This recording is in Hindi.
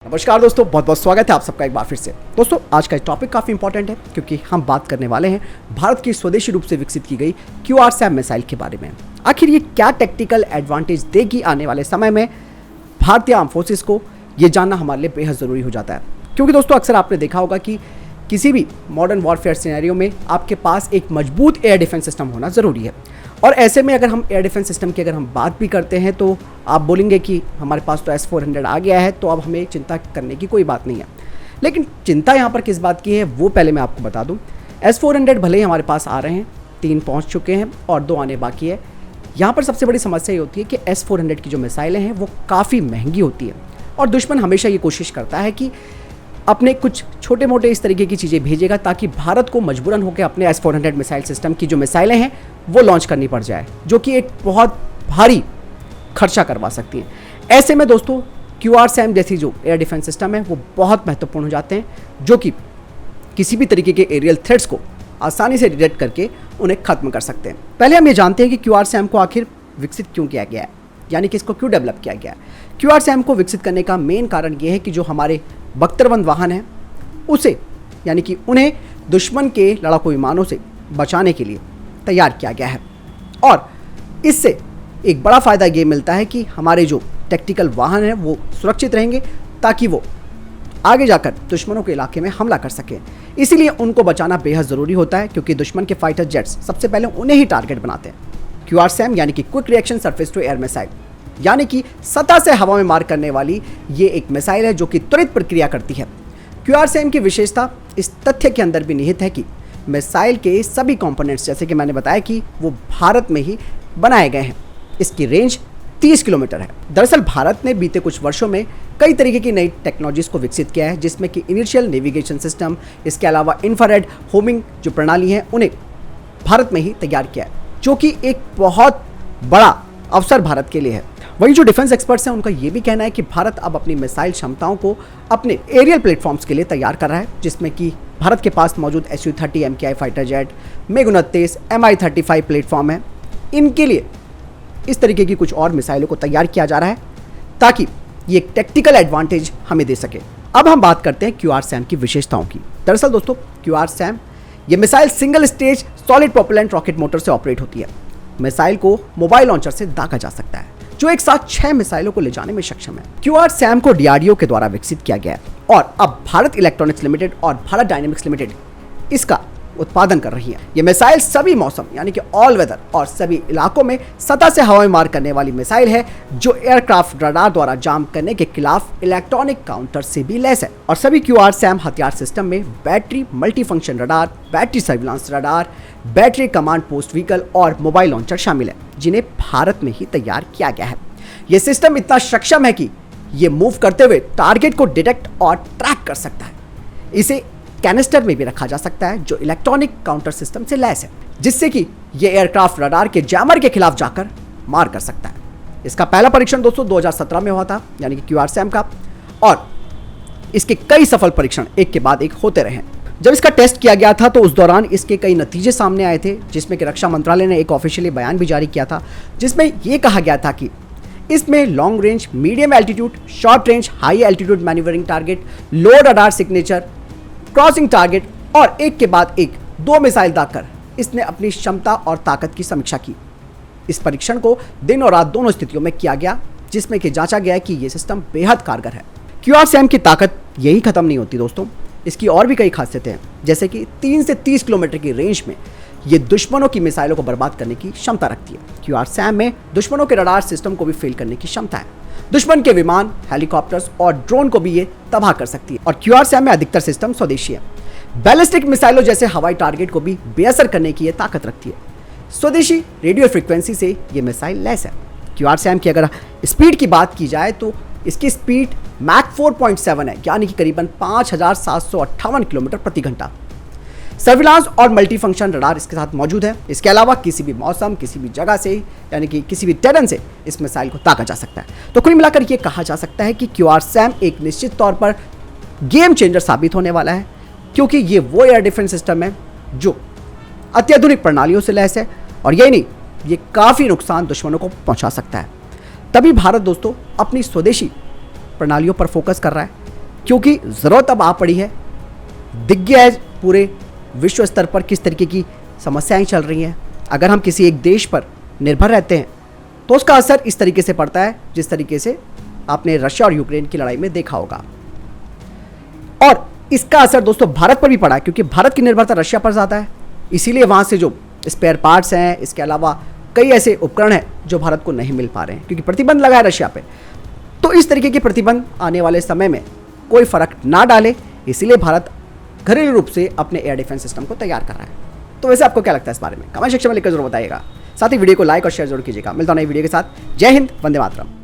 नमस्कार दोस्तों, बहुत बहुत स्वागत है आप सबका एक बार फिर से। दोस्तों, आज का टॉपिक काफ़ी इंपॉर्टेंट है क्योंकि हम बात करने वाले हैं भारत की स्वदेशी रूप से विकसित की गई QRSAM मिसाइल के बारे में। आखिर ये क्या टेक्टिकल एडवांटेज देगी आने वाले समय में भारतीय आर्म फोर्सेस को, ये जानना हमारे लिए बेहद ज़रूरी हो जाता है। क्योंकि दोस्तों, अक्सर आपने देखा होगा कि किसी भी मॉडर्न वॉरफेयर सिनेरियो में आपके पास एक मजबूत एयर डिफेंस सिस्टम होना ज़रूरी है। और ऐसे में अगर हम एयर डिफेंस सिस्टम की अगर हम बात भी करते हैं तो आप बोलेंगे कि हमारे पास तो S-400 आ गया है, तो अब हमें चिंता करने की कोई बात नहीं है। लेकिन चिंता यहाँ पर किस बात की है वो पहले मैं आपको बता दूँ। S-400 भले ही हमारे पास आ रहे हैं, 3 पहुँच चुके हैं और 2 आने बाकी है। यहाँ पर सबसे बड़ी समस्या ये होती है कि S-400 की जो मिसाइलें हैं वो काफ़ी महंगी होती है और दुश्मन हमेशा ये कोशिश करता है कि अपने कुछ छोटे मोटे इस तरीके की चीज़ें भेजेगा ताकि भारत को मजबूरन होकर अपने S-400 मिसाइल सिस्टम की जो मिसाइलें हैं वो लॉन्च करनी पड़ जाए, जो कि एक बहुत भारी खर्चा करवा सकती हैं। ऐसे में दोस्तों, QRSAM जैसी जो एयर डिफेंस सिस्टम है वो बहुत महत्वपूर्ण हो जाते हैं, जो कि किसी भी तरीके के एरियल थ्रेट्स को आसानी से डिटेक्ट करके उन्हें खत्म कर सकते हैं। पहले हम ये जानते हैं कि QRSAM को आखिर विकसित क्यों किया गया है, यानी कि इसको क्यों डेवलप किया गया है। QRSAM को विकसित करने का मेन कारण ये है कि जो हमारे बख्तरबंद वाहन हैं उसे, यानी कि उन्हें दुश्मन के लड़ाकू विमानों से बचाने के लिए तैयार किया गया है। और इससे एक बड़ा फ़ायदा ये मिलता है कि हमारे जो टैक्टिकल वाहन हैं वो सुरक्षित रहेंगे ताकि वो आगे जाकर दुश्मनों के इलाके में हमला कर सकें। इसीलिए उनको बचाना बेहद ज़रूरी होता है, क्योंकि दुश्मन के फाइटर जेट्स सबसे पहले उन्हें ही टारगेट बनाते हैं। QRSAM यानी कि quick reaction surface to air missile, यानी कि सतह से हवा में मार करने वाली ये एक मिसाइल है जो कि त्वरित प्रक्रिया करती है। QRSAM की विशेषता इस तथ्य के अंदर भी निहित है कि मिसाइल के सभी कंपोनेंट्स, जैसे कि मैंने बताया कि वो भारत में ही बनाए गए हैं। इसकी रेंज 30 किलोमीटर है। दरअसल भारत ने बीते कुछ वर्षों में कई तरीके की नई टेक्नोलॉजीज़ को विकसित किया है, जिसमें कि इनिशियल नेविगेशन सिस्टम, इसके अलावा इंफ्रारेड होमिंग जो प्रणाली है उन्हें भारत में ही तैयार किया है, जो कि एक बहुत बड़ा अवसर भारत के लिए है। वहीं जो डिफेंस एक्सपर्ट्स हैं उनका ये भी कहना है कि भारत अब अपनी मिसाइल क्षमताओं को अपने एरियल प्लेटफॉर्म्स के लिए तैयार कर रहा है, जिसमें कि भारत के पास मौजूद Su-30 MKI fighter jet, MiG-29 Mi-35 platform है। इनके लिए इस तरीके की कुछ और मिसाइलों को तैयार किया जा रहा है ताकि ये एक टेक्टिकल एडवांटेज हमें दे सके। अब हम बात करते हैं QRSAM की विशेषताओं की। दरअसल दोस्तों, QRSAM ये missile single stage solid propellant rocket motor से ऑपरेट होती है। मिसाइल को मोबाइल लॉन्चर से दागा जा सकता है, जो एक साथ 6 मिसाइलों को ले जाने में सक्षम है। QRSAM को DRDO के द्वारा विकसित किया गया है और अब भारत इलेक्ट्रॉनिक्स लिमिटेड और भारत डायनेमिक्स लिमिटेड इसका उत्पादन कर रही है। ये मिसाइल सभी मौसम, यानी कि ऑल वेदर और सभी इलाकों में सतह से हवा में मार करने वाली मिसाइल है, जो एयरक्राफ्ट रडार द्वारा जाम करने के खिलाफ इलेक्ट्रॉनिक काउंटर से भी लैस है। और सभी QRSAM हथियार सिस्टम में battery multifunction radar, battery surveillance radar, battery command post vehicle और मोबाइल लॉन्चर शामिल है, जिन्हें भारत में ही तैयार किया गया है। यह सिस्टम इतना सक्षम है कि ये मूव करते हुए टारगेट को डिटेक्ट और ट्रैक कर सकता है। इसे कैनिस्टर में भी रखा जा सकता है, जो इलेक्ट्रॉनिक काउंटर सिस्टम से लैस है, जिससे कि ये एयरक्राफ्ट रडार के जैमर के खिलाफ जाकर मार कर सकता है। इसका पहला परीक्षण दोस्तों 2017 में हुआ था, यानी कि QRSAM का, और इसके कई सफल परीक्षण एक के बाद एक होते रहे। जब इसका टेस्ट किया गया था तो उस दौरान इसके कई नतीजे सामने आए थे, जिसमें कि रक्षा मंत्रालय ने एक ऑफिशियली बयान भी जारी किया था, जिसमें यह कहा गया था कि इसमें long range, medium altitude, short range, high altitude manoeuvring target, low radar signature, crossing target और एक के बाद एक 2 मिसाइल दागकर इसने अपनी क्षमता और ताकत की समीक्षा की। इस परीक्षण को दिन और रात दोनों स्थितियों में किया गया, जिसमें कि जांचा गया कि यह सिस्टम बेहद कारगर है। QRSAM की ताकत यही खत्म नहीं होती दोस्तों, इसकी और भी कई खासियतें हैं, जैसे कि 3 से 30 किलोमीटर की रेंज में ये दुश्मनों की मिसाइलों को बर्बाद करने की क्षमता रखती है। QRSAM में दुश्मनों के रडार सिस्टम को भी फेल करने की क्षमता है। दुश्मन के विमान, हेलीकॉप्टर्स और ड्रोन को भी ये तबाह कर सकती है। और QRSAM में अधिकतर सिस्टम स्वदेशी है। बैलिस्टिक मिसाइलों जैसे हवाई टारगेट को भी बेअसर करने की ये ताकत रखती है। स्वदेशी रेडियो फ्रीक्वेंसी से ये मिसाइल लैस है। QRSAM की अगर स्पीड की बात की जाए तो इसकी स्पीड मैक 4.7 है, यानी कि करीबन 5758 किलोमीटर प्रति घंटा। सर्विलांस और मल्टीफंक्शन रडार इसके साथ मौजूद है। इसके अलावा किसी भी मौसम, किसी भी जगह से, यानी कि किसी भी टेरेन से इस मिसाइल को दागा जा सकता है। तो कुल मिलाकर ये कहा जा सकता है कि QRSAM एक निश्चित तौर पर गेम चेंजर साबित होने वाला है, क्योंकि ये वो एयर डिफेंस सिस्टम है जो अत्याधुनिक प्रणालियों से लैस है, और यही नहीं, ये काफ़ी नुकसान दुश्मनों को पहुंचा सकता है। तभी भारत दोस्तों अपनी स्वदेशी प्रणालियों पर फोकस कर रहा है, क्योंकि ज़रूरत अब आ पड़ी है। दिख गया है पूरे विश्व स्तर पर किस तरीके की समस्याएं चल रही हैं। अगर हम किसी एक देश पर निर्भर रहते हैं तो उसका असर इस तरीके से पड़ता है जिस तरीके से आपने रशिया और यूक्रेन की लड़ाई में देखा होगा। और इसका असर दोस्तों भारत पर भी पड़ा, क्योंकि भारत की निर्भरता रशिया पर ज़्यादा है। इसीलिए वहाँ से जो स्पेयर पार्ट्स हैं, इसके अलावा कई ऐसे उपकरण हैं जो भारत को नहीं मिल पा रहे हैं, क्योंकि प्रतिबंध लगा है रशिया पे। तो इस तरीके के प्रतिबंध आने वाले समय में कोई फर्क ना डाले, इसीलिए भारत घरेलू रूप से अपने एयर डिफेंस सिस्टम को तैयार कर रहा है। तो वैसे आपको क्या लगता है इस बारे में? कमेंट सेक्शन में लिखकर जरूर बताइएगा। साथ ही वीडियो को लाइक और शेयर जरूर कीजिएगा। मिलता हूं नई वीडियो के साथ। जय हिंद, वंदे मातरम।